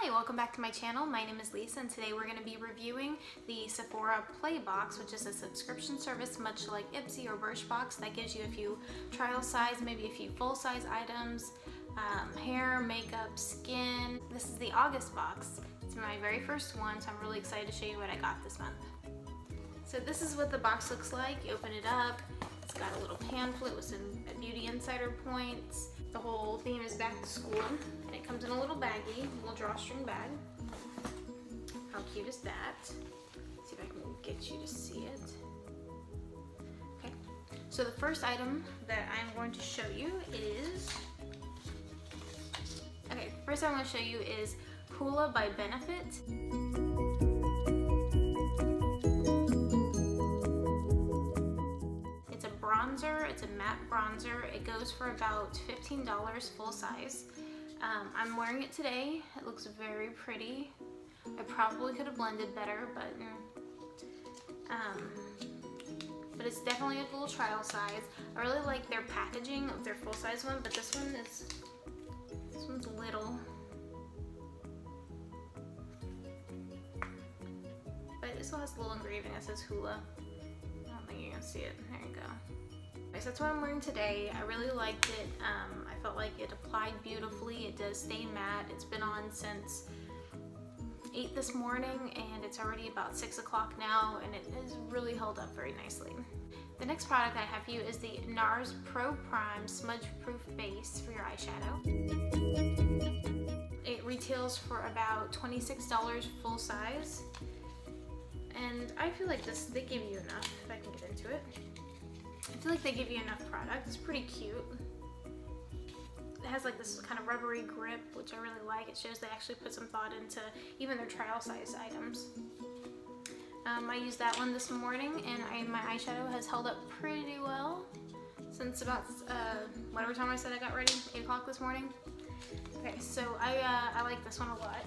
Hi, welcome back to my channel. My name is Lisa and today we're going to be reviewing the Sephora Play Box, which is a subscription service much like Ipsy or Birchbox that gives you a few trial size, maybe a few full size items, hair, makeup, skin. This is the August box. It's my very first one, so I'm really excited to show you what I got this month. So this is what the box looks like. You open it up, it's got a little pamphlet with some beauty insider points. The whole theme is back to school, and it comes in a little baggie, a little drawstring bag. How cute is that? Let's see if I can get you to see it. Okay, so the first item that I'm going to show you is, first I'm going to show you is Hoola by Benefit. It's a matte bronzer. It goes for about $15 full size. I'm wearing it today. It looks very pretty. I probably could have blended better, but it's definitely a little trial size. I really like their packaging of their full size one, but this one's little. But it still has a little engraving that says Hoola. I don't think you can see it. There you go. So that's what I'm wearing today. I really liked it. I felt like it applied beautifully. It does stay matte. It's been on since 8 this morning and it's already about 6 o'clock now, and it has really held up very nicely. The next product I have for you is the Nars Pro Prime Smudge-Proof Base for your eyeshadow. It retails for about $26 full size, and I feel like they give you enough if I can get into it. I feel like they give you enough product. It's pretty cute. It has like this kind of rubbery grip, which I really like. It shows they actually put some thought into even their trial size items. I used that one this morning, and my eyeshadow has held up pretty well since about whatever time I said I got ready, 8 o'clock this morning. Okay, so I like this one a lot.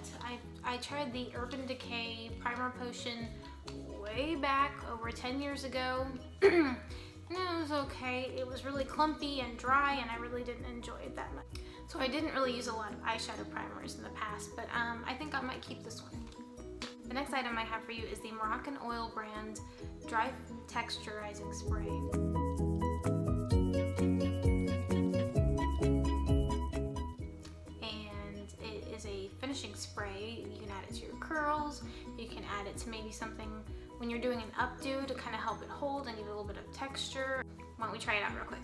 I tried the Urban Decay Primer Potion way back over 10 years ago. No, it was okay. It was really clumpy and dry, and I really didn't enjoy it that much. So I didn't really use a lot of eyeshadow primers in the past, but I think I might keep this one. The next item I have for you is the Moroccan Oil brand Dry Texturizing Spray. And it is a finishing spray. You can add it to your curls. You can add it to maybe something when you're doing an updo to kind of help it hold and give it a little bit of texture. Why don't we try it out real quick?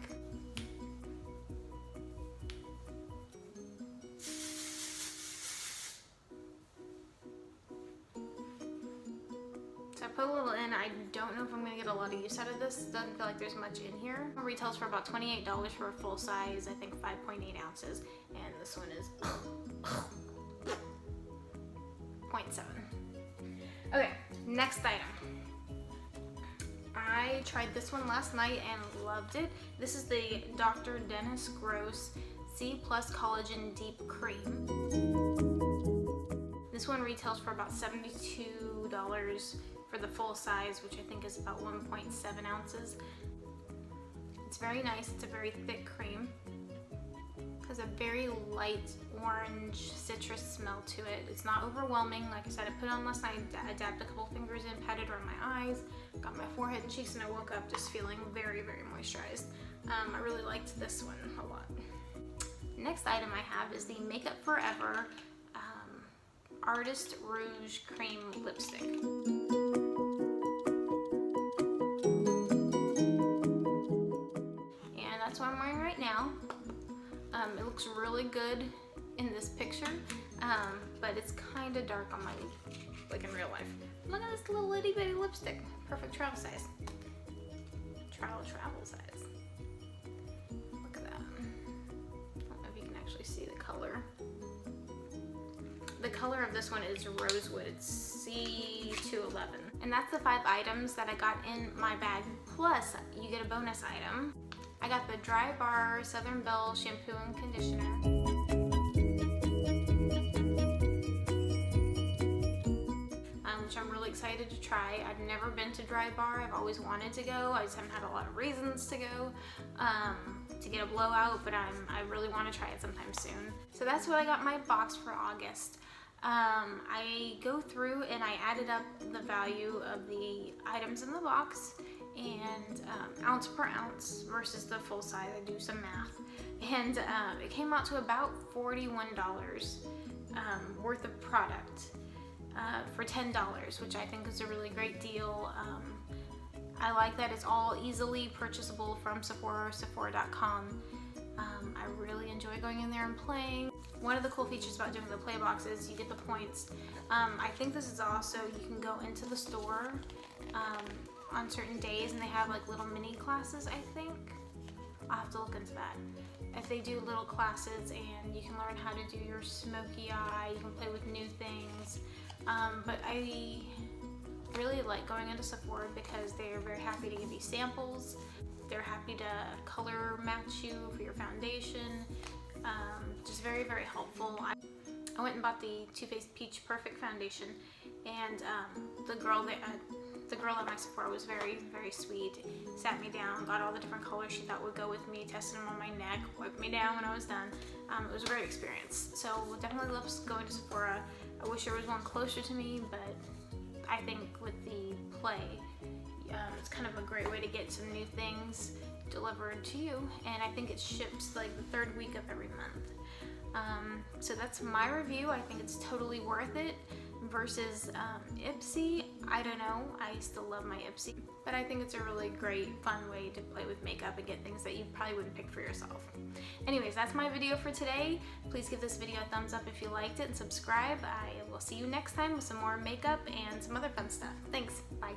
So I put a little in. I don't know if I'm gonna get a lot of use out of this. Doesn't feel like there's much in here. It retails for about $28 for a full size, I think 5.8 ounces. And this one is 0.7. Okay, next item. I tried this one last night and loved it. This is the Dr. Dennis Gross C+ Collagen Deep Cream. This one retails for about $72 for the full size, which I think is about 1.7 ounces. It's very nice. It's a very thick cream. It has a very light orange citrus smell to it. It's not overwhelming. Like I said, I put it on last night. I dabbed a couple fingers in, patted around my eyes, got my forehead and cheeks, and I woke up just feeling very, very moisturized. I really liked this one a lot. Next item I have is the Makeup Forever Artist Rouge Cream Lipstick. And that's what I'm wearing right now. It looks really good in this picture, but it's kind of dark on like in real life. Look at this little itty bitty lipstick. Perfect travel size. Travel size. Look at that. I don't know if you can actually see the color. The color of this one is Rosewood. It's C211. And that's the 5 items that I got in my bag. Plus, you get a bonus item. I got the Dry Bar Southern Belle Shampoo and Conditioner. Which I'm really excited to try. I've never been to Dry Bar. I've always wanted to go. I just haven't had a lot of reasons to go to get a blowout, but I really want to try it sometime soon. So that's what I got in my box for August. I go through and I added up the value of the items in the box and ounce per ounce versus the full size. I do some math, and it came out to about $41 worth of product for $10, which I think is a really great deal. I like that it's all easily purchasable from Sephora or Sephora.com. I really enjoy going in there and playing. One of the cool features about doing the play box is you get the points. I think this is also, you can go into the store on certain days and they have like little mini classes, I think. I'll have to look into that. If they do little classes and you can learn how to do your smoky eye, you can play with new things. But I really like going into Sephora because they are very happy to give you samples. They're happy to color match you for your foundation. Just very, very helpful. I went and bought the Too Faced Peach Perfect Foundation, and the girl at my Sephora was very, very sweet. Sat me down, got all the different colors she thought would go with me, tested them on my neck, wiped me down when I was done. It was a great experience. So definitely love going to Sephora. I wish there was one closer to me, but I think with the play, it's kind of a great way to get some new things delivered to you, and I think it ships like the third week of every month. So that's my review. I think it's totally worth it. Versus Ipsy, I don't know, I still love my Ipsy, but I think it's a really great fun way to play with makeup and get things that you probably wouldn't pick for yourself. Anyways, that's my video for today. Please give this video a thumbs up if you liked it and subscribe. I will see you next time with some more makeup and some other fun stuff. Thanks, bye.